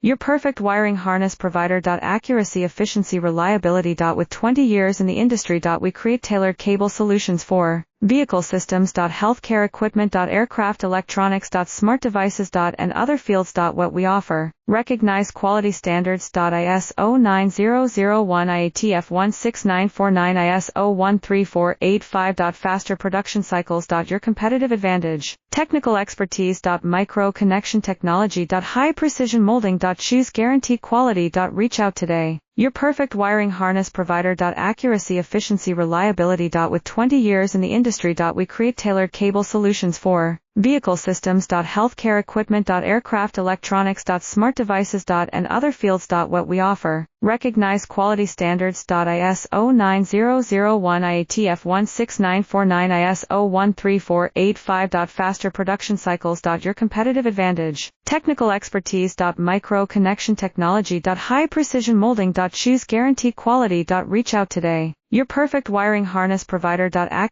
Your perfect wiring harness provider. Accuracy, efficiency, reliability. With 20 years in the industry. We create tailored cable solutions for vehicle systems. Healthcare equipment. Aircraft electronics. Smart devices. And other fields. What we offer. Recognized quality standards. ISO 9001 IATF 16949 ISO 13485. Faster production cycles. Your competitive advantage. Technical expertise. Micro connection technology. High precision molding. Choose guarantee quality. Reach out today. Your perfect wiring harness provider. Accuracy, efficiency, reliability. With 20 years in the industry. We create tailored cable solutions for vehicle systems. Healthcare equipment. Aircraft electronics. Smart devices. And other fields. What we offer. Recognized quality standards. ISO 9001 IATF 16949 ISO 13485. Faster production cycles. Your competitive advantage. Technical expertise. Micro connection technology. High precision molding. Choose guarantee quality. Reach out today. Your perfect wiring harness provider.